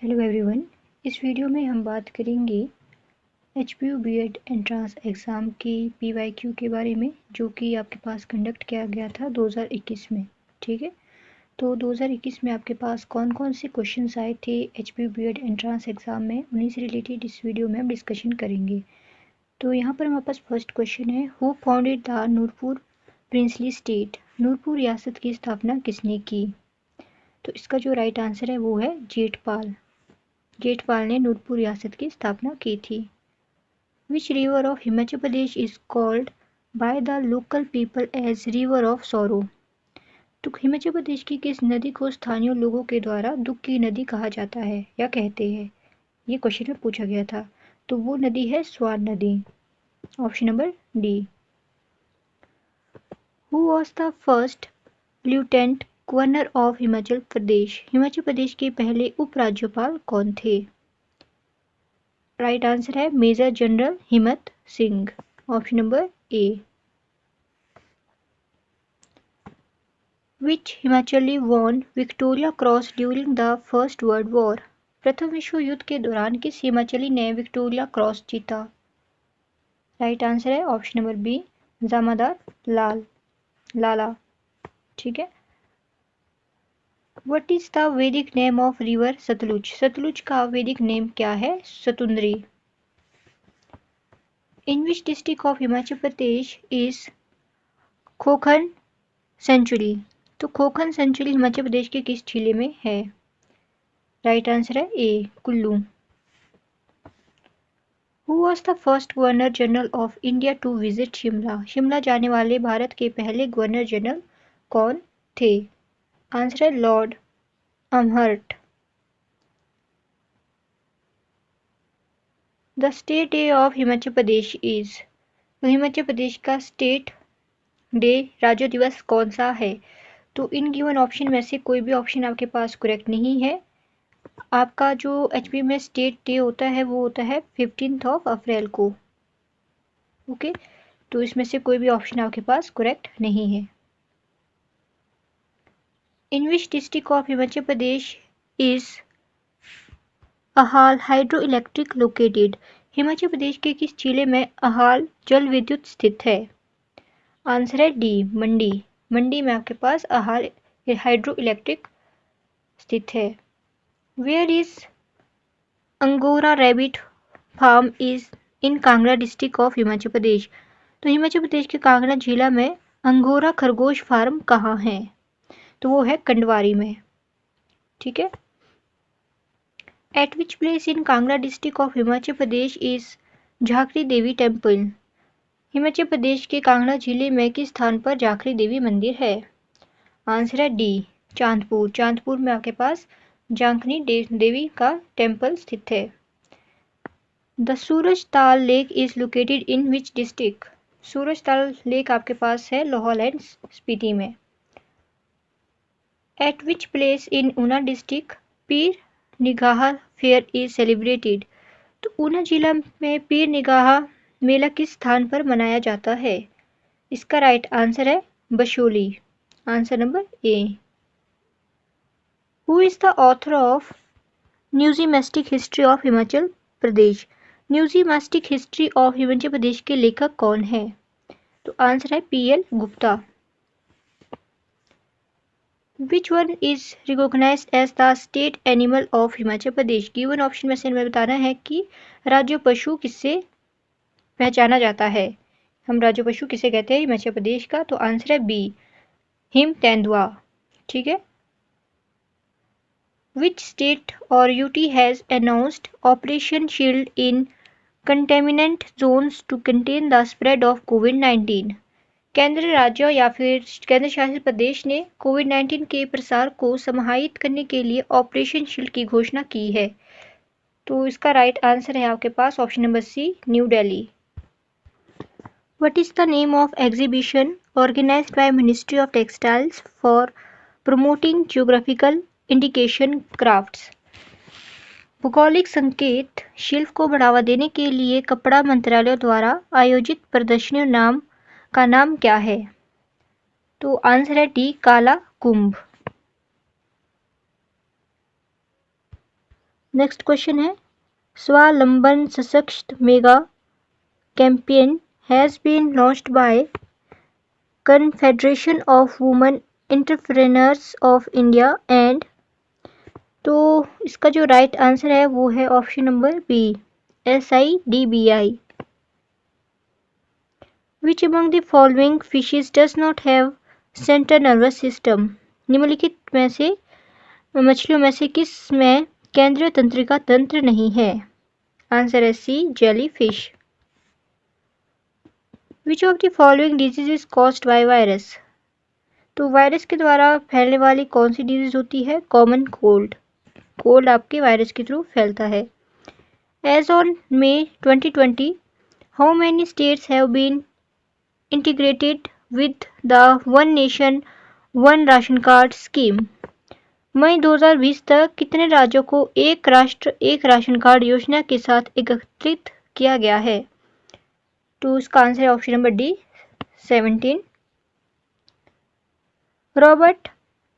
Hello everyone. इस video में हम बात करेंगे एचपीयू बीएड एंट्रेंस एग्ज़ाम के पीवाईक्यू के बारे में, जो कि आपके पास कंडक्ट किया गया था 2021 में। ठीक है, तो 2021 में आपके पास कौन कौन से क्वेश्चंस आए थे एचपीयू बीएड एंट्रेंस एग्ज़ाम में, उन्हीं से रिलेटेड इस वीडियो में हम डिस्कशन करेंगे। तो यहाँ पर हमारे पास फर्स्ट क्वेश्चन है, who founded the Nurpur princely state. Nurpur रियासत की स्थापना किसने की? तो इसका जो राइट आंसर है वो है जेठपाल। जेठपाल ने नूरपुर रियासत की स्थापना की थी। Which river of Himachal Pradesh is called by the local people as river of sorrow. तो हिमाचल प्रदेश की किस नदी को स्थानीय लोगों के द्वारा दुख की नदी कहा जाता है या कहते हैं? ये क्वेश्चन में पूछा गया था। तो वो नदी है स्वान नदी। Option number D. Who was the first lieutenant governor of Himachal Pradesh. Himachal Pradesh के पहले उपराज्यपाल कौन थे? राइट आंसर है major general Himmat Singh. Option number A. Which Himachali won Victoria cross during the first world war. प्रथम विश्व युद्ध के दौरान किस हिमाचली ने विक्टोरिया क्रॉस जीता? राइट आंसर है option number B, Jamadar Lala. ठीक है। What is the Vedic name of river Sutlej. Sutlej का वैदिक नेम क्या है? Shutudri. In which district of Himachal Pradesh is Khokhan sanctuary. तो खोखन सेंचुरी हिमाचल प्रदेश के किस जिले में है? राइट आंसर है A, Kullu. Who was the first governor general of India to visit Shimla. Shimla जाने वाले भारत के पहले गवर्नर जनरल कौन थे? आंसर है Lord Amherst. The state day of Himachal Pradesh is. तो हिमाचल प्रदेश का स्टेट डे, राज्य दिवस कौन सा है? तो इन गिवन ऑप्शन में से कोई भी ऑप्शन आपके पास करेक्ट नहीं है। आपका जो एचपी में स्टेट डे होता है वो होता है 15 अप्रैल को। ओके, तो इसमें से कोई भी ऑप्शन आपके पास करेक्ट नहीं है। In which district of Himachal Pradesh is Uhl hydro electric located. Himachal Pradesh के किस जिले में अहाल जल विद्युत स्थित है? आंसर है डी, मंडी। मंडी में आपके पास अहाल हाइड्रो इलेक्ट्रिक स्थित है। Where is angora rabbit farm is in Kangra district of Himachal Pradesh. तो हिमाचल प्रदेश के कांगड़ा जिला में अंगोरा खरगोश फार्म कहाँ है? तो वो है कंडवारी में। ठीक है। At which place in Kangra district of Himachal Pradesh is Jhakri Devi temple. Himachal Pradesh के कांगड़ा जिले में किस स्थान पर झाकरी देवी मंदिर है? आंसर है डी, चांदपुर। चांदपुर में आपके पास झांकनी देवी का टेम्पल स्थित है। The Suraj Tal lake is located in which district. Suraj Tal lake आपके पास है लाहौल एंड स्पीति में। At which place in Una district Pir Nigah fair is celebrated. तो ऊना जिला में पीर निगाह मेला किस स्थान पर मनाया जाता है? इसका राइट आंसर है Basohli. Answer number A. Who is the author of numismatic history of Himachal Pradesh. Numismatic history of Himachal Pradesh के लेखक कौन है? तो आंसर है P L Gupta. Which one is recognised as the state animal of Himachal Pradesh. Given option में से हमें बताना है कि राज्य पशु किससे पहचाना जाता है। हम राज्य पशु किसे कहते हैं हिमाचल प्रदेश का? तो आंसर है बी, हिम तेंदुआ। ठीक है। Which state or UT has announced Operation Shield in contaminant zones to contain the spread of COVID-19? केंद्र, राज्य या फिर केंद्र शासित प्रदेश ने कोविड-19 के प्रसार को समाहित करने के लिए ऑपरेशन शील्ड की घोषणा की है। तो इसका राइट आंसर है आपके पास option number C, New Delhi. What is the name of exhibition organized by Ministry of Textiles for promoting geographical indication crafts. भौगोलिक संकेत शिल्प को बढ़ावा देने के लिए कपड़ा मंत्रालय द्वारा आयोजित प्रदर्शनी का नाम क्या है? तो आंसर है डी, काला कुंभ। नेक्स्ट क्वेश्चन है, Swavalamban Sashakt mega campaign has been launched by confederation of women entrepreneurs of India and, तो इसका जो राइट आंसर है वो है option number B, SIDBI। Which among the following fishes does not have central nervous system, निम्नलिखित में से मछलियों में से किस में केंद्रीय तंत्रिका तंत्र नहीं है? आंसर है C, jellyfish. Which of the following disease is caused by virus, तो वायरस के द्वारा फैलने वाली कौन सी डिजीज होती है? Common cold. कोल्ड आपके वायरस के थ्रू फैलता है। As on May 2020, how many states have been integrated with the One Nation One Ration Card scheme? मई 2020 तक कितने राज्यों को एक राष्ट्र एक राशन कार्ड योजना के साथ एकत्रित किया गया है? तो इसका आंसर है option number D, 17। Robert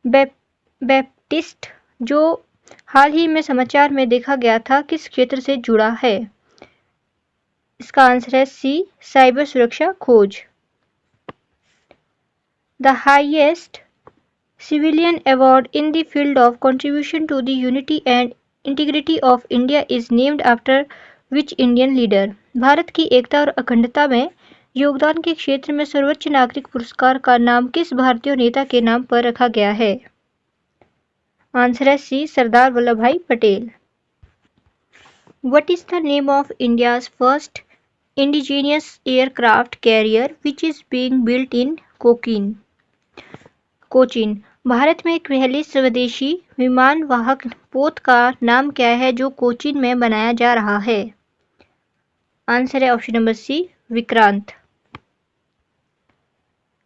Baptist, जो हाल ही में समाचार में देखा गया था, किस क्षेत्र से जुड़ा है? इसका आंसर है सी, साइबर सुरक्षा खोज। The highest civilian award in the field of contribution to the unity and integrity of India is named after which Indian leader? Bharat की एकता और अखंडता में योगदान के क्षेत्र में सर्वोच्च नागरिक पुरस्कार का नाम किस भारतीय नेता के नाम पर रखा गया है? आंसर है सी, सरदार वल्लभ भाई Patel. What is the name of India's first indigenous aircraft carrier which is being built in Cochin? Bharat में एक पहली स्वदेशी विमान वाहक पोत का नाम क्या है जो कोचीन में बनाया जा रहा है? आंसर है option number C, Vikrant.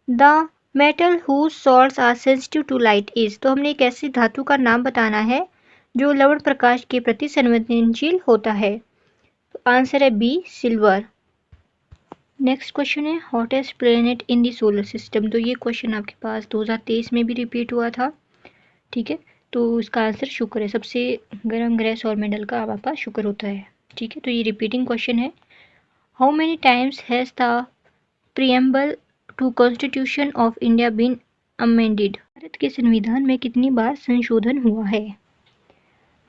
The metal whose salts are sensitive to light is, तो हमने एक ऐसी धातु का नाम बताना है जो लवण प्रकाश के प्रति संवेदनशील होता है। तो आंसर है बी, सिल्वर। नेक्स्ट क्वेश्चन है, hottest planet in the solar system, तो ये क्वेश्चन आपके पास 2023 में भी रिपीट हुआ था। ठीक है, तो इसका आंसर शुक्र है। सबसे गर्म ग्रह सौरमंडल का हमारे पास शुक्र होता है। ठीक है, तो ये रिपीटिंग क्वेश्चन है। How many times has the preamble to constitution of India been amended, Bharat के संविधान में कितनी बार संशोधन हुआ है?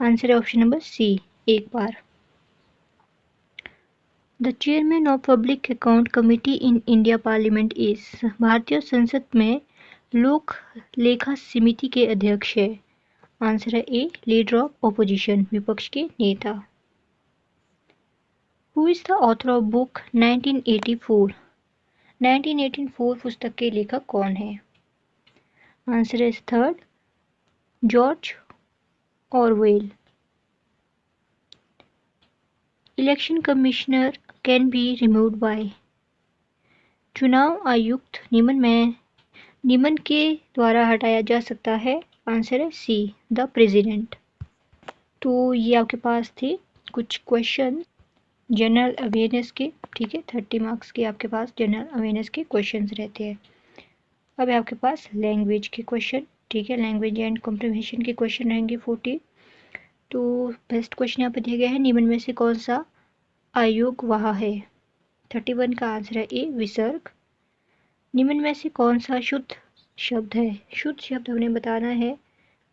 आंसर है ऑप्शन नंबर सी, एक बार। The chairman of public account committee in India parliament is, भारतीय संसद में लोक लेखा समिति के अध्यक्ष है। आंसर है ए, लीडर ऑफ ऑपोजिशन, विपक्ष के नेता। Who is the author of book 1984, 1984 पुस्तक के लेखक कौन है? Answer is third, George Orwell. Election commissioner can be removed by, चुनाव आयुक्त निम्न के द्वारा हटाया जा सकता है। आंसर है सी, द प्रेसिडेंट। तो ये आपके पास थे कुछ क्वेश्चन जनरल अवेयरनेस के। ठीक है, 30 मार्क्स के आपके पास जनरल अवेयरनेस के क्वेश्चंस रहते हैं। अब आपके पास लैंग्वेज के क्वेश्चन। ठीक है, लैंग्वेज एंड कॉम्प्रिहेंशन के क्वेश्चन रहेंगे 40। तो बेस्ट क्वेश्चन यहाँ पर दिया गया है, निम्न में से कौन सा आयोग वहा है? 31 का आंसर है ए, विसर्ग। निम्न में से कौन सा शुद्ध शब्द है? शुद्ध शब्द हमने बताना है।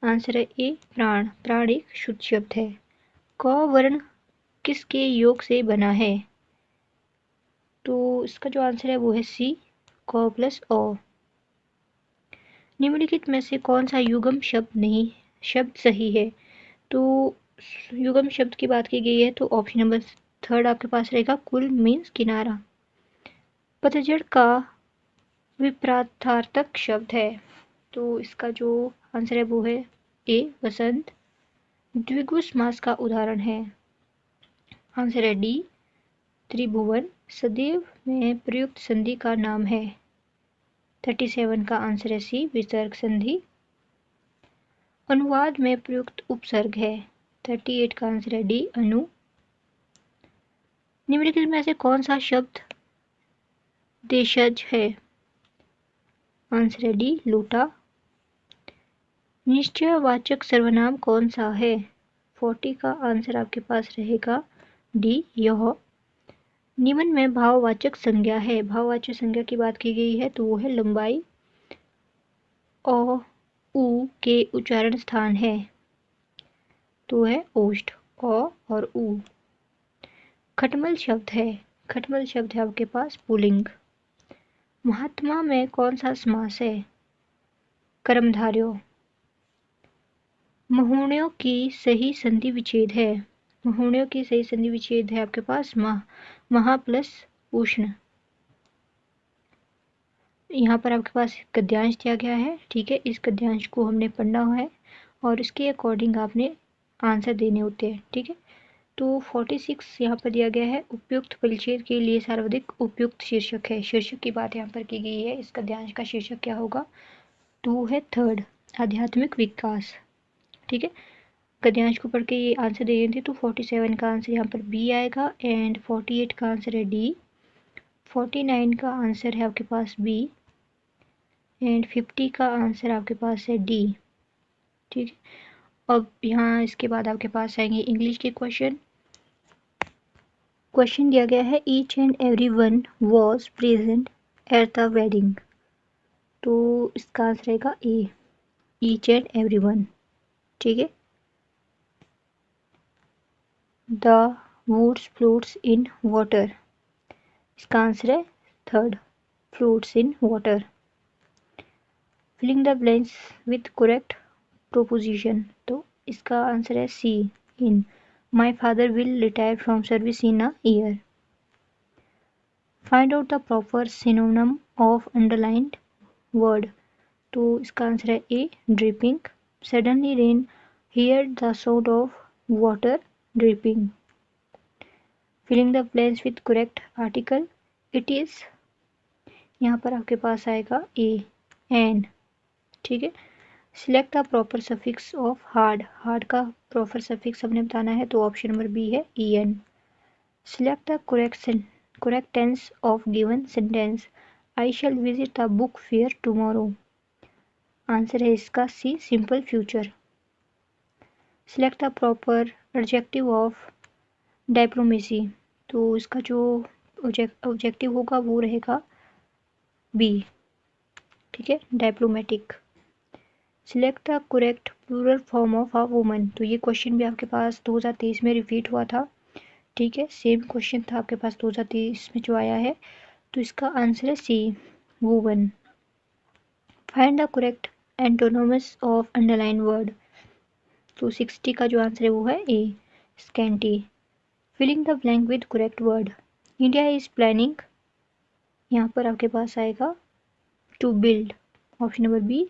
आंसर है ए, प्राण। प्राण एक शुद्ध शब्द है। क वर्ण किसके योग से बना है? तो इसका जो आंसर है वो है सी, क प्लस अ। निम्नलिखित में से कौन सा युग्म शब्द सही है? तो युग्म शब्द की बात की गई है तो ऑप्शन नंबर थर्ड आपके पास रहेगा, कुल मीन्स किनारा। पतझड़ का विपरीतार्थक शब्द है, तो इसका जो आंसर है वो है ए, वसंत। द्विगुण मास का उदाहरण है। आंसर है डी, त्रिभुवन। सदैव में प्रयुक्त संधि का नाम है। 37 का आंसर है सी, विसर्ग संधि। अनुवाद में प्रयुक्त उपसर्ग है। 38 का आंसर है डी, अनु। निम्नलिखित में से कौन सा शब्द देशज है? आंसर है डी, लूटा। निश्चयवाचक सर्वनाम कौन सा है? 40 का आंसर आपके पास रहेगा डी, यह। निम्न में भाववाचक संज्ञा है। भाववाचक संज्ञा की बात की गई है तो वो है लंबाई। औ उ के उच्चारण स्थान है तो है ओष्ठ, औ और उ। खटमल शब्द है। खटमल शब्द है आपके पास पुल्लिंग। महात्मा में कौन सा समास है? कर्मधारय। महोणयों की सही संधि विच्छेद है। महोणयों की सही संधि विच्छेद है आपके पास महा प्लस उष्ण। यहाँ पर आपके पास गद्यांश दिया गया है, ठीक है। इस गद्यांश को हमने पढ़ना है और इसके अकॉर्डिंग आपने आंसर देने होते हैं, ठीक है। तो 46 यहाँ पर दिया गया है, उपयुक्त परिच्छेद के लिए सर्वाधिक उपयुक्त शीर्षक है। शीर्षक की बात यहाँ पर की गई है। इस गद्यांश का शीर्षक क्या होगा? तो है थर्ड, आध्यात्मिक विकास, ठीक है। गद्यांश को पढ़ के ये आंसर दे रहे थे तो 47 का आंसर यहाँ पर बी आएगा एंड 48 का आंसर है डी, 49 का आंसर है आपके पास बी एंड 50 का आंसर आपके पास है डी, ठीक है। अब यहाँ इसके बाद आपके पास आएंगे इंग्लिश के क्वेश्चन। क्वेश्चन दिया गया है each and every one was present at the wedding. तो इसका आंसर रहेगा A, each and every one, ठीक है। The woods floats in water, इसका आंसर है third, floats in water. Filling the blanks with correct preposition, तो इसका answer है C, in. My father will retire from service in a year. Find out the proper synonym of underlined word, तो इसका answer है ए, dripping. Suddenly rain, hear the sound of water dripping. Filling the blanks with correct article, it is, यहाँ पर आपके पास आएगा a, an, ठीक है। Select the proper suffix of hard, hard का प्रॉपर सफिक्स हमने बताना है तो ऑप्शन नंबर बी है E N. Select the correct tense of given sentence, I shall visit the book fair tomorrow, answer है इसका C, simple future. Select the proper adjective of diplomacy, तो इसका जो ऑब्जेक्टिव होगा वो रहेगा बी, ठीक है, diplomatic. Select the correct plural form of a woman, तो ये क्वेश्चन भी आपके पास 2023 में रिपीट हुआ था, ठीक है। सेम क्वेश्चन था आपके पास 2023 में जो आया है, तो इसका आंसर है C, woman. Find the correct antonyms of underline word, तो 60 का जो आंसर है वो है A, scanty. Filling the blank with correct word, India is planning, यहाँ पर आपके पास आएगा to build, option number B,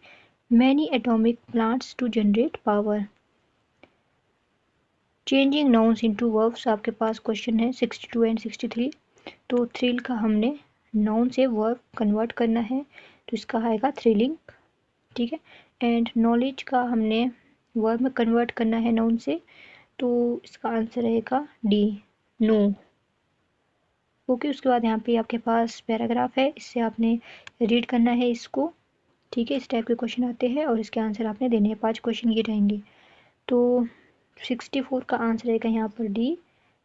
many atomic plants to generate power. Changing nouns into verbs, आपके पास क्वेश्चन है 62 एंड 63, तो थ्रिल का हमने नाउन से वर्ब कन्वर्ट करना है तो इसका आएगा थ्रिलिंग, ठीक है। एंड नॉलेज का हमने वर्ब में कन्वर्ट करना है नाउन से, तो इसका आंसर रहेगा डी, नो। ओके, उसके बाद यहाँ पे आपके पास पैराग्राफ है, इससे आपने रीड करना है इसको, ठीक है। इस टाइप के क्वेश्चन आते हैं और इसके आंसर आपने देने हैं, 5 क्वेश्चन ये रहेंगे। तो 64 का आंसर रहेगा यहाँ पर डी,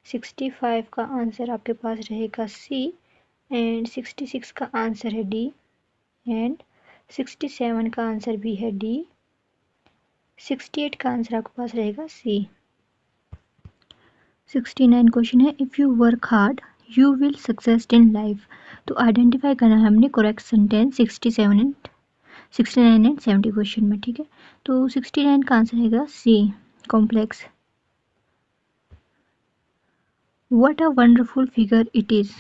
65 का आंसर आपके पास रहेगा सी एंड 66 का आंसर है डी एंड 67 का आंसर भी है डी, 68 का आंसर आपके पास रहेगा सी। 69 क्वेश्चन है if you work hard you will success in life, तो आइडेंटिफाई करना है हमने करेक्ट सेंटेंस 69 एंड 70 क्वेश्चन में, ठीक है। तो 69 का आंसर रहेगा C, complex. What a wonderful figure it is,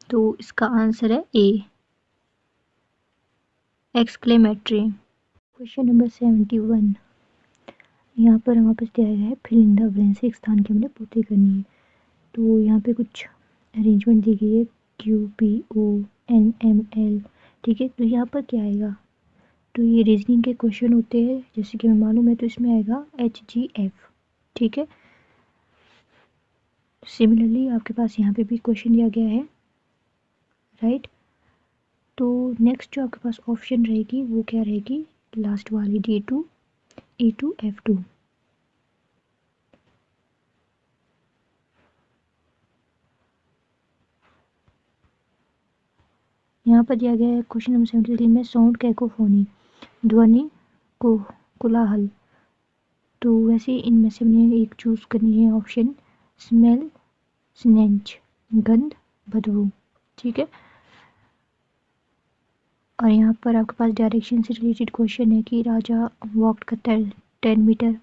तो इसका आंसर है ए, एक्सक्लेमेटरी। क्वेश्चन नंबर 71, यहाँ पर हमारे पास दिया गया है फिलिंग द ब्लैंक्स, एक स्थान की हमने पूर्ति करनी है। तो यहाँ पे कुछ अरेंजमेंट दी गई है Q P O N M L, ठीक है। तो यहाँ पर क्या आएगा, तो ये रीजनिंग के क्वेश्चन होते हैं जैसे कि हमें मालूम है, तो इसमें आएगा एच जी एफ, ठीक है। सिमिलरली आपके पास यहाँ पे भी क्वेश्चन दिया गया है, राइट। तो नेक्स्ट जो आपके पास ऑप्शन रहेगी वो क्या रहेगी, लास्ट वाली D2 E2 F2, यहाँ पर दिया गया है क्वेश्चन नंबर 73 में साउंड कैकोफोनी, ध्वनि को कोलाहल। तो वैसे इनमें से हमने एक चूज करनी है, ऑप्शन स्मेल, स्नेंच, गंध, बदबू। ठीक है, और यहाँ पर आपके पास डायरेक्शन से रिलेटेड क्वेश्चन है कि राजा वॉक करता है 10 मीटर,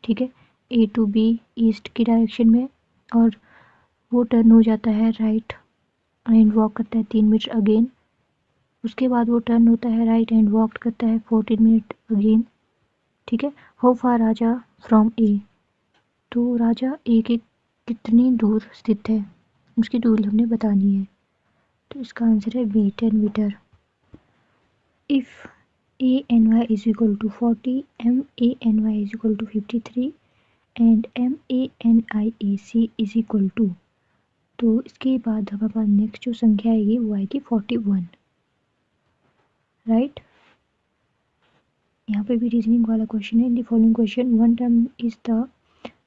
ठीक है, ए टू बी ईस्ट की डायरेक्शन में, और वो टर्न हो जाता है राइट एंड वॉक करता है 3 मीटर अगेन। उसके बाद वो टर्न होता है राइट एंड वॉक करता है 14 मिनट अगेन। ठीक है, हाउ फार राजा फ्रॉम ए, तो राजा ए के कितनी दूर स्थित है उसकी दूरी हमने बतानी है। तो इसका आंसर है B, 10 metre. If ANY is equal to 40, MANY is equal to 53 and MANIAC is equal to, तो इसके बाद हमारे पास नेक्स्ट जो संख्या आएगी वो आएगी 41, राइट। यहाँ पे भी रीजनिंग वाला क्वेश्चन है। In the following question one term is the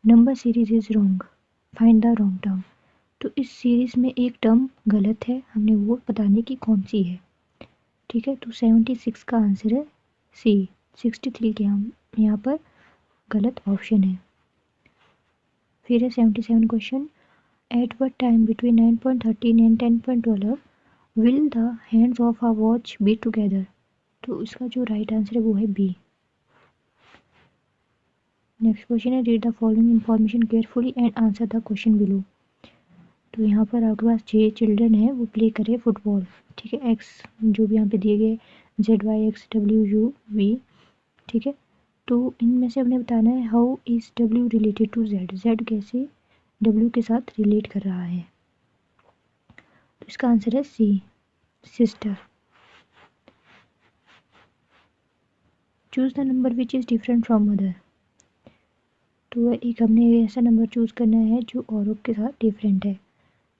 number series is wrong, find the wrong term. तो इस सीरीज में एक टर्म गलत है, हमने वो बताने की कौन सी है। ठीक है, तो 76 का आंसर है सी, 63 के हम यहाँ पर गलत ऑप्शन है। फिर है 77 question, at what time between 9.13 and 10.12 will the hands of a watch be together. तो इसका जो राइट आंसर है वो है बी। नेक्स्ट क्वेश्चन है, read the following information carefully and answer the question below. तो यहाँ पर आपके पास 6 चिल्ड्रन है, वो प्ले करे फुटबॉल। ठीक है, एक्स जो भी यहाँ पे दिए गए ZYXWUV। ठीक है, तो इनमें से हमने बताना है how is W related to Z, Z कैसे W के साथ रिलेट कर रहा है। तो इसका आंसर है C, sister. Choose the number which is different from other. तो एक हमने ऐसा नंबर चूज करना है जो औरों के साथ डिफरेंट है।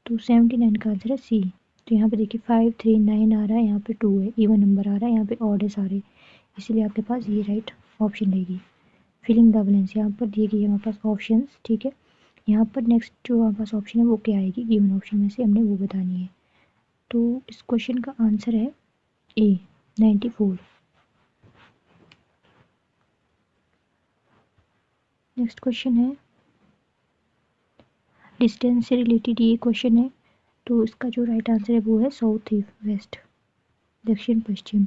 तो 79 का आंसर है सी। तो यहाँ पे देखिए 5, 3, 9 आ रहा है, यहाँ पे 2 है, इवन नंबर आ रहा है, यहाँ पे ऑड है सारे, इसलिए आपके पास ये राइट ऑप्शन रहेगी। फिलिंग द ब्लैंक्स यहाँ पर दिए गई है हमारे पास ऑप्शंस। ठीक है, यहाँ पर नेक्स्ट जो हमारे पास ऑप्शन है वो क्या आएगी, गिवन ऑप्शन में से हमने वो बतानी है। तो इस क्वेश्चन का आंसर है ए, 94। नेक्स्ट क्वेश्चन है डिस्टेंस से रिलेटेड ये क्वेश्चन है। तो इसका जो राइट आंसर है वो है साउथ वेस्ट, दक्षिण पश्चिम।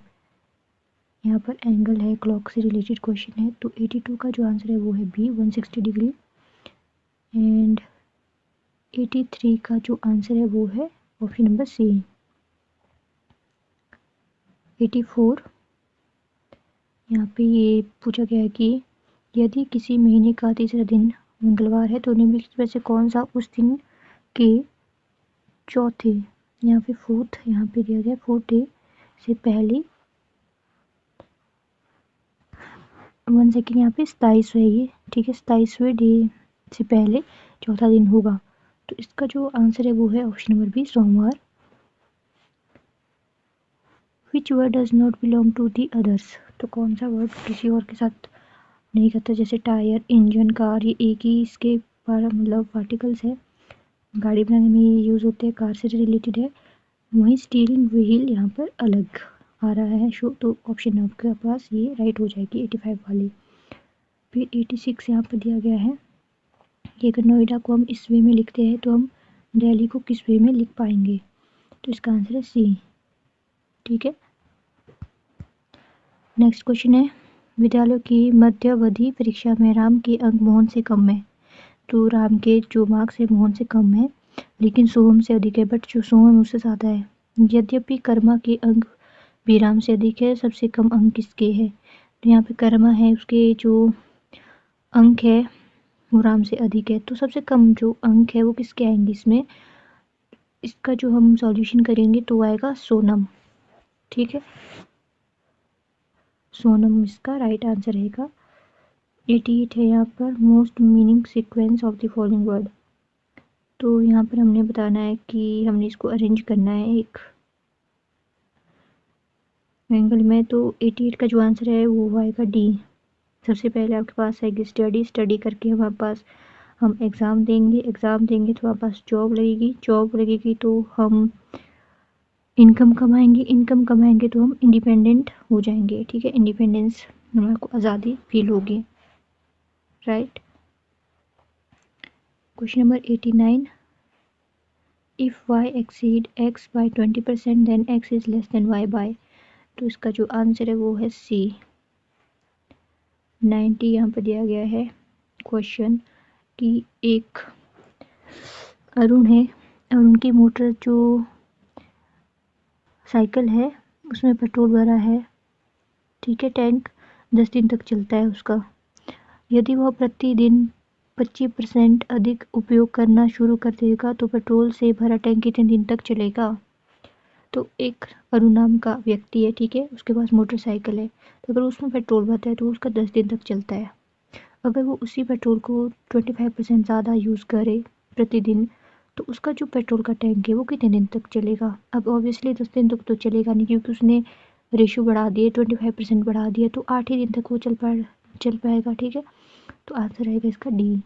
यहाँ पर एंगल है, क्लॉक से रिलेटेड क्वेश्चन है। तो 82 का जो आंसर है वो है बी, 160 डिग्री। एंड 83 का जो आंसर है वो है ऑप्शन नंबर सी, 84। यहाँ पे ये पूछा गया है कि यदि किसी महीने का तीसरा दिन मंगलवार है तो निम्नलिखित में से कौन सा उस दिन के चौथे, यहाँ पे फोर्थ, यहाँ पे दिया गया फोर्थ डे से पहले, 1 सेकेंड, यहाँ पे 27 है ये। ठीक है, 27वें डे से पहले चौथा दिन होगा। तो इसका जो आंसर है वो है ऑप्शन नंबर बी, सोमवार। Which word does not belong to the others. तो कौन सा वर्ड किसी और के साथ नहीं करता, जैसे टायर, इंजन, कार, ये एक ही इसके मतलब पार्टिकल्स है, गाड़ी बनाने में ये यूज़ होते हैं, कार से रिलेटेड है। वहीं स्टीयरिंग व्हील यहाँ पर अलग आ रहा है शो, तो ऑप्शन आपके पास ये राइट हो जाएगी 85 वाली। फिर 86 यहाँ पर दिया गया है कि अगर नोएडा को हम इस वे में लिखते हैं तो हम दिल्ली को किस वे में लिख पाएंगे। तो इसका आंसर है सी। ठीक है, नेक्स्ट क्वेश्चन है, विद्यालयों की मध्यावधि परीक्षा में राम के अंक मोहन से कम है। तो राम के जो मार्क्स है मोहन से कम है, लेकिन सोहम से अधिक है, बट जो सोहम उससे ज़्यादा है। यद्यपि कर्मा के अंक भी राम से अधिक है, सबसे कम अंक किसके है। तो यहाँ पे कर्मा है, उसके जो अंक है वो राम से अधिक है, तो सबसे कम जो अंक है वो किसके आएंगे इसमें। इसका जो हम सॉल्यूशन करेंगे तो आएगा सोनम। ठीक है, सोनम इसका राइट आंसर रहेगा। 88 है यहाँ पर, most meaning sequence of the following word. तो यहाँ पर हमने बताना है कि हमने इसको अरेंज करना है एक एंगल में। तो 88 का जो आंसर है वो आएगा डी। सबसे पहले आपके पास आएगी स्टडी, स्टडी करके हमारे पास हम एग्ज़ाम देंगे, एग्ज़ाम देंगे तो हमारे पास जॉब लगेगी, जॉब लगेगी तो हम इनकम कमाएंगे तो हम इंडिपेंडेंट हो जाएंगे, ठीक है, इंडिपेंडेंस, हमारे को आज़ादी फील होगी, right. Question number 89, if y exceed x by 20% then x is less than y by, तो इसका जो आंसर है वो है सी। 90 यहाँ पर दिया गया है क्वेश्चन कि एक अरुण है, अरुण की मोटर जो साइकिल है उसमें पेट्रोल भरा है, ठीक है, टैंक 10 दिन तक चलता है उसका। यदि वह प्रतिदिन 25% अधिक उपयोग करना शुरू कर देगा तो पेट्रोल से भरा टैंक कितने दिन तक चलेगा। तो एक अरुण नाम का व्यक्ति है, ठीक है, उसके पास मोटरसाइकिल है, तो अगर उसमें पेट्रोल भरता है तो उसका 10 दिन तक चलता है। अगर वो उसी पेट्रोल को 25% ज़्यादा यूज़ करे प्रतिदिन, तो उसका जो पेट्रोल का टैंक है वो कितने दिन तक चलेगा। अब ऑब्वियसली 10 दिन तक तो चलेगा नहीं, क्योंकि उसने रेशो बढ़ा दिए, 25% बढ़ा दिया, तो 8 ही दिन तक वो चल पाएगा, ठीक है। तो आंसर आएगा इसका D.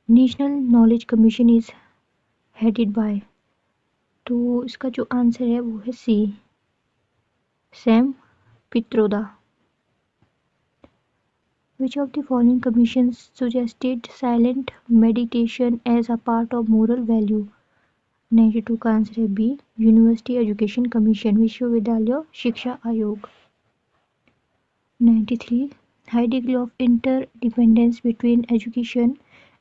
National knowledge commission is headed by, तो इसका जो आंसर है वो है C, Sam Pitroda. Which of the following commissions suggested silent meditation as a part of moral value? 92 का आंसर है बी, यूनिवर्सिटी एजुकेशन कमीशन, विश्वविद्यालय शिक्षा आयोग। 93, high degree of interdependence between education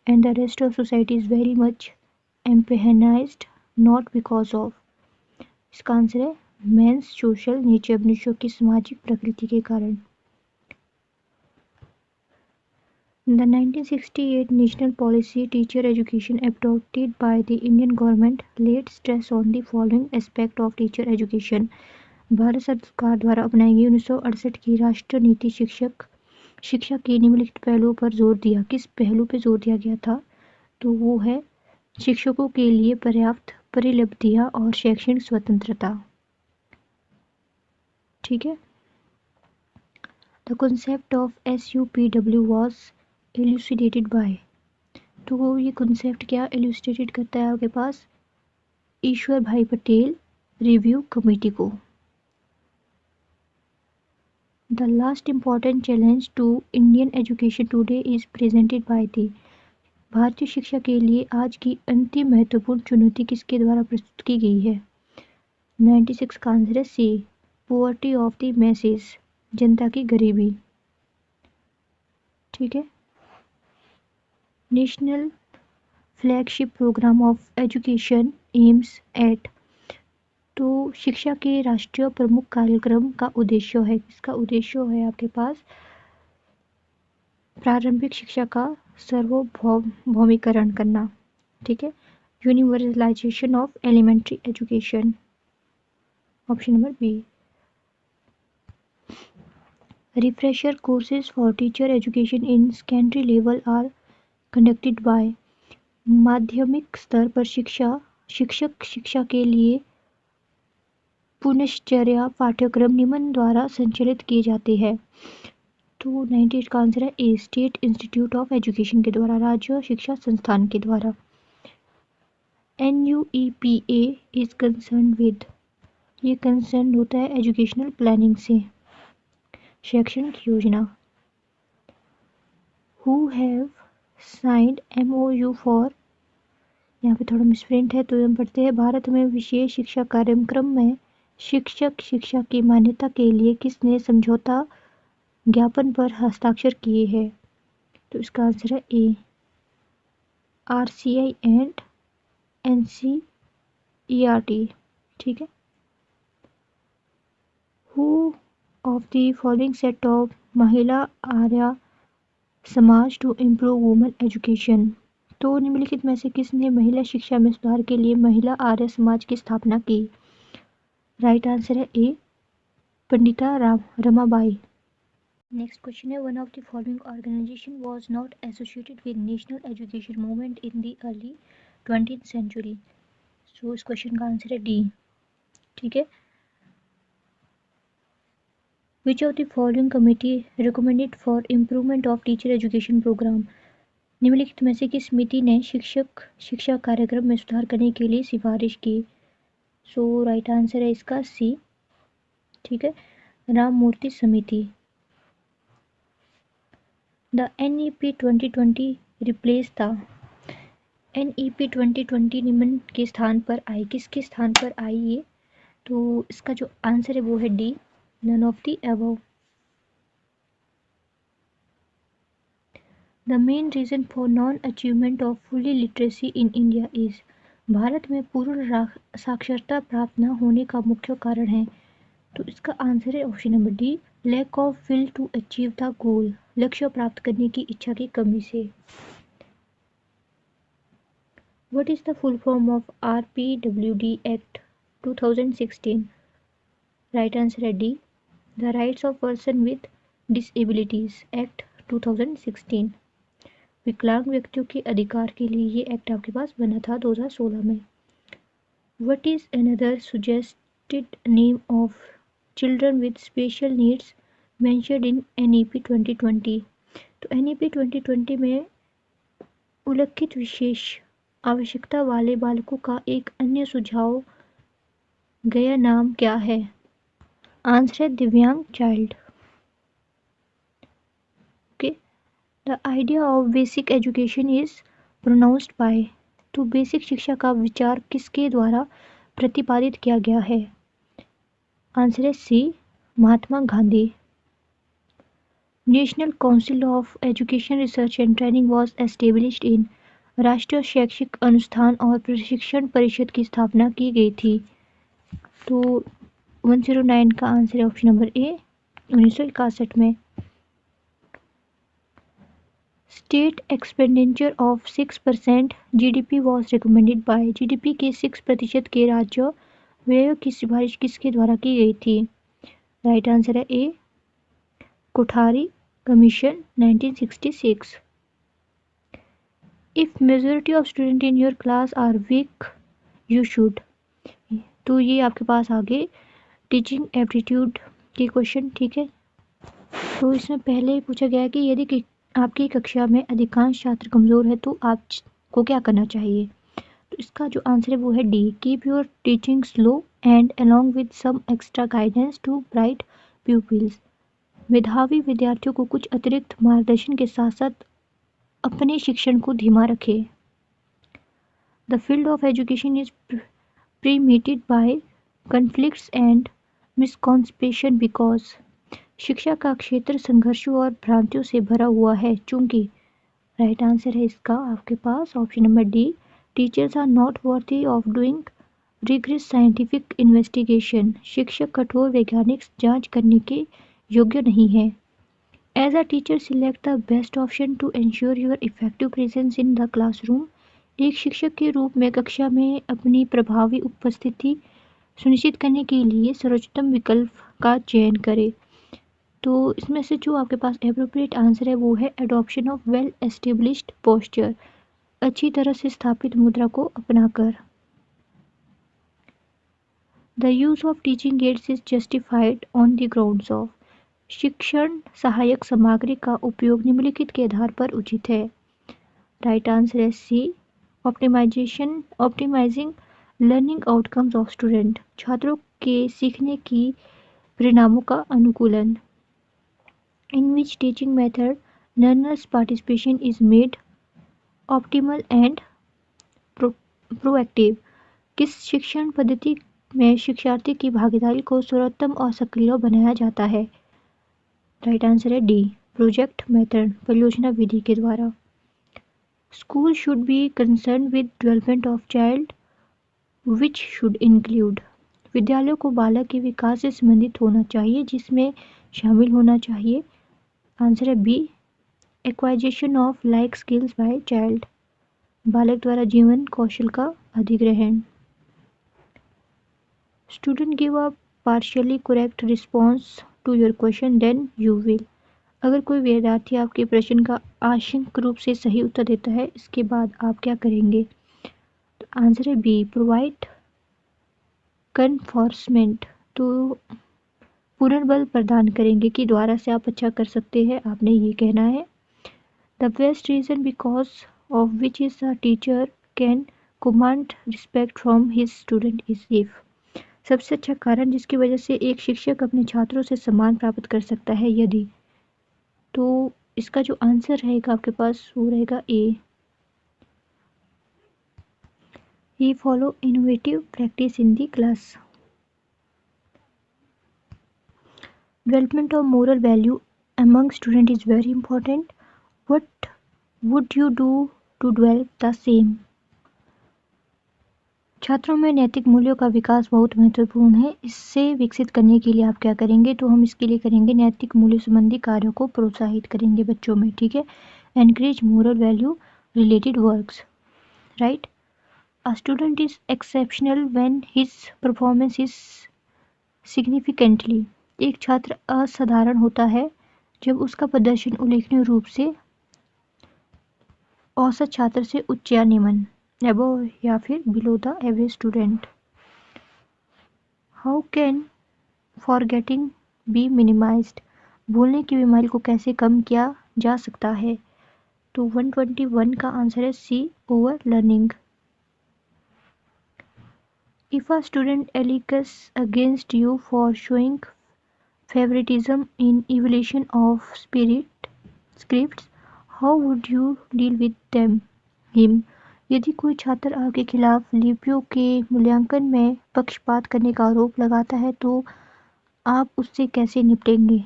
and the rest of society is very much emphasized not because of, इसका answer है mains social nature, मनुष्यों की सामाजिक प्रकृति के कारण। The 1968 National Policy Teacher Education adopted by the Indian government laid stress on the following aspect of teacher education. Bharat सरकार द्वारा अपनाई गई 1968 की राष्ट्रीय नीति शिक्षा के निम्नलिखित पहलुओं पर जोर दिया। किस पहलू पर जोर दिया गया था, तो वो है शिक्षकों के लिए पर्याप्त परिलब्धियां और शैक्षणिक स्वतंत्रता, ठीक है। The concept of SUPW was elucidated by, तो ये कॉन्सेप्ट क्या एलुस्ट्रेटेड करता है आपके पास, ईश्वर भाई पटेल रिव्यू कमेटी को। The last important challenge to Indian education today is presented by the, भारतीय शिक्षा के लिए आज की अंतिम महत्वपूर्ण चुनौती किसके द्वारा प्रस्तुत की गई है। 96 का आंसर है C, poverty of the masses, जनता की गरीबी, ठीक है। National flagship programme of education aims at, तो शिक्षा के राष्ट्रीय प्रमुख कार्यक्रम का उद्देश्य है, इसका उद्देश्य है आपके पास प्रारंभिक शिक्षा का सार्वभौमिकरण करना, ठीक है, universalisation of elementary education, option number B. Refresher courses for teacher education in secondary level are conducted by, माध्यमिक स्तर पर शिक्षक शिक्षा के लिए पुनश्चर्या पाठ्यक्रम निम्न द्वारा संचालित किए जाते हैं। तो 98 का आंसर है ए, स्टेट इंस्टीट्यूट ऑफ एजुकेशन के द्वारा, राज्य शिक्षा संस्थान के द्वारा। NUEPA इज कंसर्न विद, ये कंसर्न होता है एजुकेशनल प्लानिंग से, शैक्षणिक योजना। Who have signed MOU for, यहाँ पे थोड़ा मिसप्रिंट है तो हम पढ़ते हैं, भारत में विशेष शिक्षा कार्यक्रम में शिक्षक शिक्षा की मान्यता के लिए किसने समझौता ज्ञापन पर हस्ताक्षर किए हैं, तो इसका आंसर है ए, RCI एंड NCERT, ठीक है। Who of the following set of महिला Arya Samaj to improve women education, तो निम्नलिखित में से किसने महिला शिक्षा में सुधार के लिए महिला आर्य समाज की स्थापना की। राइट आंसर है A, Pandita Ramabai. Next question है, one of the following organisation was not associated with national education movement in the early 20th century, so इस क्वेश्चन का आंसर है डी, ठीक है। Which of the following committee recommended for improvement of teacher education program, निम्नलिखित में से किस समिति ने शिक्षक शिक्षा कार्यक्रम में सुधार करने के लिए सिफारिश की। सो राइट आंसर है इसका सी। ठीक है, राम मूर्ति समिति। The NEP 2020 replace the NEP 2020 निम्न के स्थान पर आई, किसके स्थान पर आई ये? तो इसका जो आंसर है वो है D, none of the above. The main reason for non achievement of fully literacy in India is, Bharat में पूर्ण साक्षरता प्राप्त न होने का मुख्य कारण है। तो इसका आंसर है option number D, lack of will to achieve the goal, लक्ष्य प्राप्त करने की इच्छा की कमी से। What is the full form of RPWD Act 2016? Right answer है D, The Rights of Person with Disabilities Act 2016। विकलांग व्यक्तियों के अधिकार के लिए ये एक्ट आपके पास बना था 2016 में। What is another suggested name of children with special needs mentioned in NEP 2020? तो NEP 2020 में उल्लिखित विशेष आवश्यकता वाले बालकों का एक अन्य सुझाव गया नाम क्या है? आंसर है दिव्यांग child. Okay, the idea of basic education is pronounced by, तो बेसिक शिक्षा का विचार किसके द्वारा प्रतिपादित किया गया है? आंसर है C, Mahatma Gandhi. National council of education research and training was established in, राष्ट्रीय शैक्षिक अनुसंधान और प्रशिक्षण परिषद की स्थापना की गई थी। तो 109 का आंसर है ऑप्शन नंबर ए, 1961 में। State expenditure of 6% GDP was recommended by, GDP के 6% के राज्य व्यय की सिफारिश किसके द्वारा की गई थी? राइट आंसर है A, Kothari commission 1966। If majority of student in your class are weak you should, तो ये आपके पास आगे टीचिंग एप्टीट्यूड के क्वेश्चन। ठीक है, तो इसमें पहले पूछा गया है कि यदि आपकी कक्षा में अधिकांश छात्र कमज़ोर है तो आपको क्या करना चाहिए? तो इसका जो आंसर है वो है D, keep your teaching slow and along with some extra guidance to bright pupils, मेधावी विद्यार्थियों को कुछ अतिरिक्त मार्गदर्शन के साथ साथ अपने शिक्षण को धीमा रखें। The field of education is permeated by conflicts and misconception because, शिक्षा का क्षेत्र संघर्षों और भ्रांतियों से भरा हुआ है चूंकि। राइट आंसर है इसका आपके पास option number D, teachers are not worthy of doing rigorous scientific investigation, शिक्षक कठोर वैज्ञानिक जांच करने के योग्य नहीं है। As a teacher select the best option to ensure your effective presence in the classroom, एक शिक्षक के रूप में कक्षा में अपनी प्रभावी उपस्थिति सुनिश्चित करने के लिए सर्वोत्तम विकल्प का चयन करें। तो इसमें से जो आपके पास एप्रोप्रिएट आंसर है वो है adoption of well established posture, अच्छी तरह से स्थापित मुद्रा को अपनाकर। The use of teaching ads is justified on the grounds of, शिक्षण सहायक सामग्री का उपयोग निम्नलिखित के आधार पर उचित है। राइट आंसर है C, optimising learning outcomes of student, छात्रों के सीखने की परिणामों का अनुकूलन। In which teaching method learners participation is made optimal and proactive, किस शिक्षण पद्धति में शिक्षार्थी की भागीदारी को सर्वोत्तम और सक्रिय बनाया जाता है? राइट आंसर है डी, प्रोजेक्ट मेथड, परियोजना विधि के द्वारा। School should be concerned with development of child which should include, विद्यालयों को बालक के विकास से संबंधित होना चाहिए जिसमें शामिल होना चाहिए। आंसर है B, acquisition of life skills by child, बालक द्वारा जीवन कौशल का अधिग्रहण। Student give a partially correct response to your question then you will, अगर कोई विद्यार्थी आपके प्रश्न का आंशिक रूप से सही उत्तर देता है इसके बाद आप क्या करेंगे? तो आंसर है बी, प्रोवाइड कन्फोर्समेंट, तो पुनर्बल प्रदान करेंगे कि द्वारा से आप अच्छा कर सकते हैं, आपने ये कहना है। The best reason because of which is a teacher can command respect from his student is if, सबसे अच्छा कारण जिसकी वजह से एक शिक्षक अपने छात्रों से सम्मान प्राप्त कर सकता है यदि, तो इसका जो आंसर रहेगा आपके पास वो रहेगा A. He follow innovative practice in the class. Development of moral value among students is very important. What would you do to develop the same? छात्रों में नैतिक मूल्यों का विकास बहुत महत्वपूर्ण है। इससे विकसित करने के लिए आप क्या करेंगे? तो हम इसके लिए करेंगे नैतिक मूल्य संबंधी कार्यों को प्रोत्साहित करेंगे बच्चों में, ठीक है। Encourage moral value related works, right. A student is exceptional when his performance is significantly. एक छात्र असाधारण होता है जब उसका प्रदर्शन उल्लेखनीय रूप से औसत छात्र से उच्च या निम्न, अबव या फिर below the average student. How can forgetting be minimised? भूलने की बीमारी को कैसे कम किया जा सकता है? तो 121 का आंसर है C, over learning. If a student alleges against you for showing favoritism in evaluation of scripts, how would you deal with him? यदि कोई छात्र आपके खिलाफ लिपियों के मूल्यांकन में पक्षपात करने का आरोप लगाता है तो आप उससे कैसे निपटेंगे?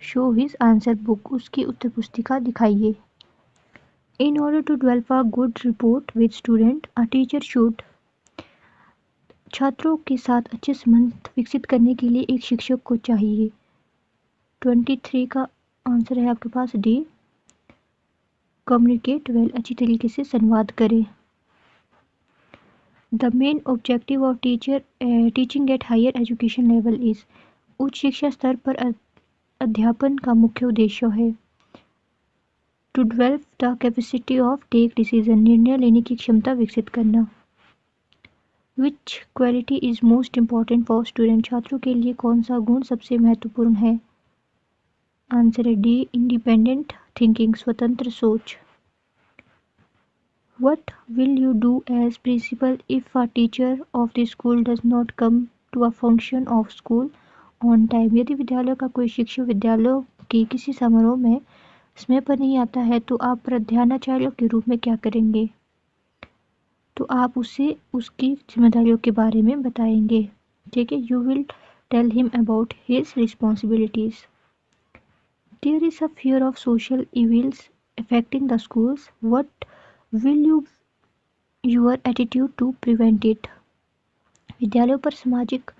शो हिज आंसर बुक, उसकी उत्तर पुस्तिका दिखाइए। In order to develop a good rapport with student, a teacher should. छात्रों के साथ अच्छे संबंध विकसित करने के लिए एक शिक्षक को चाहिए। 23 का आंसर है आपके पास डी, कम्युनिकेट वेल, अच्छी तरीके से संवाद करें। The main objective of teaching at higher education level is, उच्च शिक्षा स्तर पर अध्यापन का मुख्य उद्देश्य है। To develop the capacity of take decision, निर्णय लेने की क्षमता विकसित करना। Which quality is most important for student, छात्रों के लिए कौन सा गुण सबसे महत्वपूर्ण है? आंसर है डी, इंडिपेंडेंट थिंकिंग, स्वतंत्र सोच। What will you do as principal if a teacher of the school does not come to a function of school on time? यदि विद्यालय का कोई शिक्षक विद्यालय के किसी समारोह में समय पर नहीं आता है तो आप प्रधानाचार्य के रूप में क्या करेंगे? तो आप उसे उसकी जिम्मेदारियों के बारे में बताएंगे, ठीक है। You will tell him about his responsibilities. There is a fear of social evils affecting the schools. What will your attitude to prevent it? विद्यालयों पर सामाजिक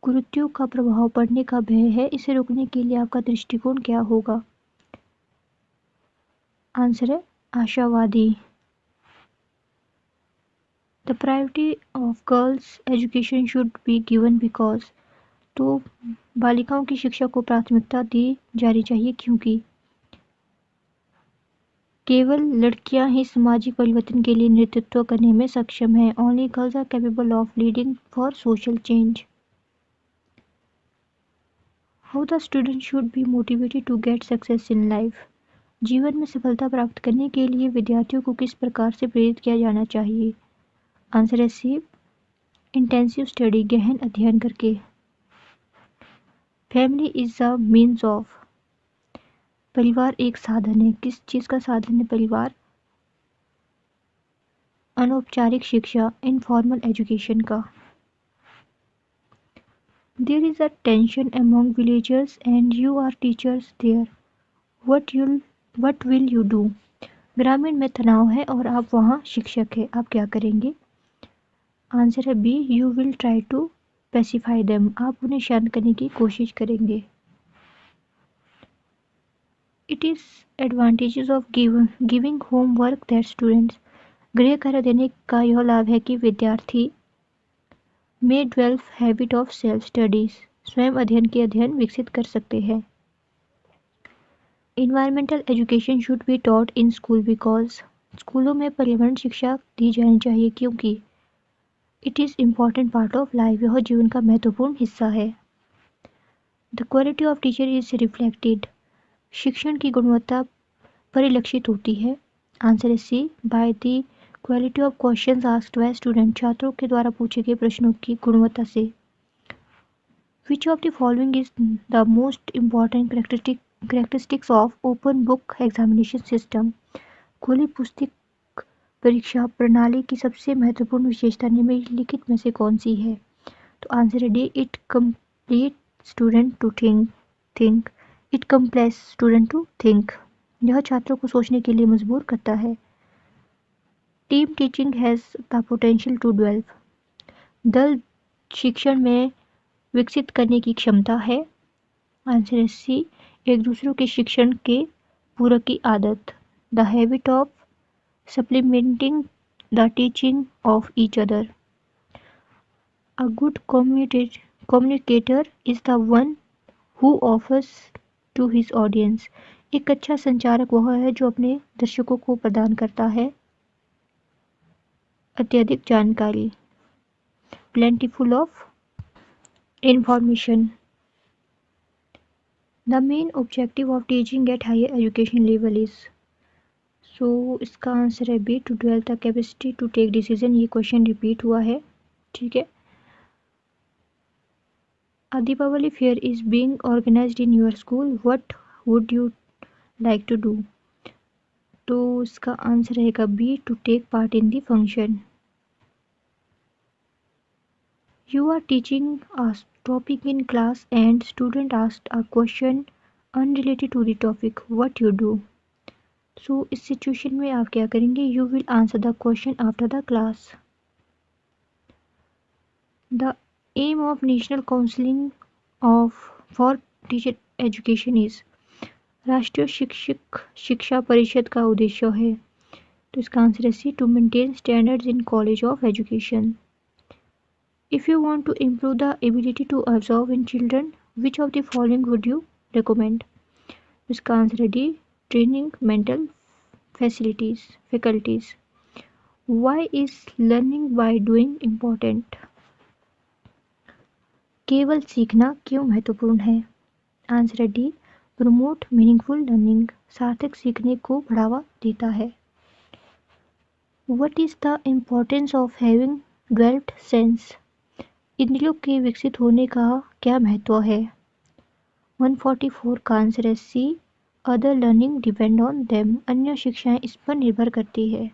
कुरीतियों का प्रभाव पड़ने का भय है, इसे रोकने के लिए आपका दृष्टिकोण क्या होगा? आंसर है आशावादी। The priority of girls education should be given because, तो बालिकाओं की शिक्षा को प्राथमिकता दी जानी चाहिए क्योंकि केवल लड़कियां ही सामाजिक परिवर्तन के लिए नेतृत्व करने में सक्षम हैं। Only girls are capable of leading for social change. How the student should be motivated to get success in life, जीवन में सफलता प्राप्त करने के लिए विद्यार्थियों को किस प्रकार से प्रेरित किया जाना चाहिए? आंसर है सी, इंटेंसिव स्टडी, गहन अध्ययन करके। Family is a means of, परिवार एक साधन है, किस चीज का साधन है परिवार? अनौपचारिक शिक्षा, इनफॉर्मल एजुकेशन का। There is a tension among villagers and you are teachers there, what will you do? ग्रामीण में तनाव है और आप वहाँ शिक्षक हैं, आप क्या करेंगे? आंसर है B, you will try to pacify them, आप उन्हें शांत करने की कोशिश करेंगे। It is advantages of giving homework that students, गृह कार्य देने का यह लाभ है कि विद्यार्थी में develop habit of self studies, स्वयं अध्ययन के अध्ययन विकसित कर सकते हैं। Environmental education should be taught in school because, स्कूलों में पर्यावरण शिक्षा दी जानी चाहिए क्योंकि it is important part of life, यह जीवन का महत्वपूर्ण हिस्सा है। The quality of teacher is reflected, शिक्षण की गुणवत्ता परिलक्षित होती है। आंसर है C, by the quality of questions asked by student, छात्रों के द्वारा पूछे गए प्रश्नों की गुणवत्ता से। विच of the following is the most important characteristics of open book examination system, खुली पुस्तक परीक्षा प्रणाली की सबसे महत्वपूर्ण विशेषता निम्नलिखित में से कौन सी है? तो आंसर है D, it complete student to think, it compels student to think, यह छात्रों को सोचने के लिए मजबूर करता है। Team teaching has the potential to develop, दल शिक्षण में विकसित करने की क्षमता है। आंसर है सी, एक दूसरों के शिक्षण के पूरक की आदत, the habit of supplementing the teaching of each other. A good communicator is the one who offers to his audience. एक अच्छा संचारक वह है जो अपने दर्शकों को प्रदान करता है अत्यधिक जानकारी, plentiful of information. The main objective of teaching at higher education level is, so इसका आंसर है B, to develop the capacity to take decision. ये क्वेश्चन रिपीट हुआ है, ठीक है। A Deepavali fair is being organized in your school. What would you like to do? तो इसका answer रहेगा B, to take part in the function. You are teaching a topic in class and student asked a question unrelated to the topic. What you do? So इस situation में आप क्या करेंगे? You will answer the question after the class. The aim of National Council for Teacher Education is, राष्ट्रीय शिक्षक शिक्षा परिषद का उद्देश्य है। तो इसका आंसर है C, to maintain standards in college of education. If you want to improve the ability to observe in children, which of the following would you recommend? इसका आंसर है D, training mental faculties. Why is learning by doing important? केवल सीखना क्यों महत्वपूर्ण है? Answer है D, promote meaningful learning, सार्थक सीखने को बढ़ावा देता है। What is the importance of having developed sense? इंद्रियों के विकसित होने का क्या महत्व है? 144 का आंसर है C, other learning depend on them, अन्य शिक्षाएं इस पर निर्भर करती है।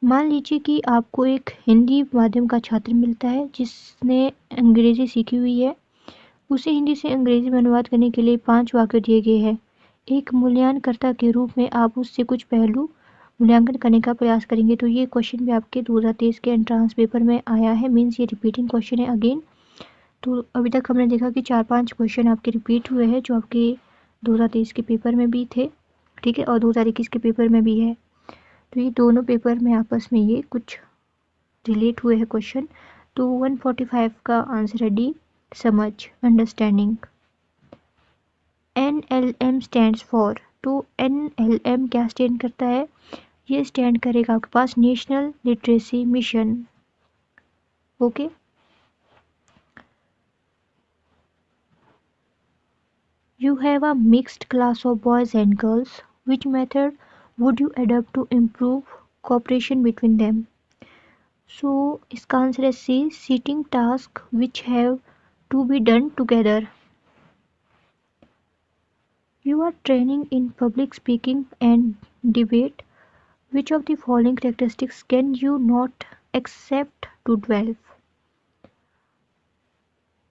मान लीजिए कि आपको एक हिंदी माध्यम का छात्र मिलता है जिसने अंग्रेजी सीखी हुई है। उसे हिंदी से अंग्रेजी में अनुवाद करने के लिए 5 वाक्य दिए गए हैं। एक मूल्यांकनकर्ता के रूप में आप उससे कुछ पहलू मूल्यांकन करने का प्रयास करेंगे। तो ये क्वेश्चन भी आपके 2023 के एंट्रांस पेपर में आया है, मीन्स ये रिपीटिंग क्वेश्चन है अगेन। तो अभी तक हमने देखा कि 4-5 क्वेश्चन आपके रिपीट हुए हैं जो आपके 2023 के पेपर में भी थे, ठीक है, और 2021 के पेपर में भी है। तो ये दोनों पेपर में आपस में ये कुछ रिलेट हुए हैं क्वेश्चन। तो 145 का आंसर है डी, समझ, अंडरस्टैंडिंग। NLM स्टैंड्स फॉर, तो NLM क्या स्टैंड करता है? ये स्टैंड करेगा आपके पास national literacy mission. Okay, you have a mixed class of boys and girls, which method would you adopt to improve cooperation between them? So इसका answer है सी, seating tasks which have to be done together. You are training in public speaking and debate. Which of the following characteristics can you not accept to develop?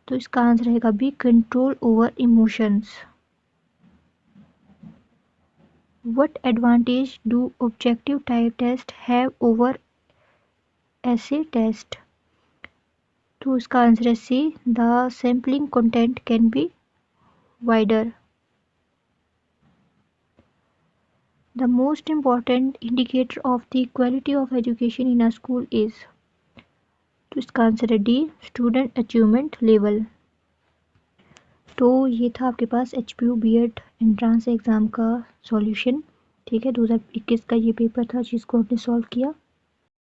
तो इसका answer रहेगा B, control over emotions. What advantage do objective type test have over essay test? तो इसका answer है C, the sampling content can be wider. The most important indicator of the quality of education in a school is, तो इसका answer है D, student achievement level. तो ये था आपके पास HPU BEd एंट्रांस एग्ज़ाम का सॉल्यूशन, ठीक है। 2021 का ये पेपर था जिसको हमने सॉल्व किया।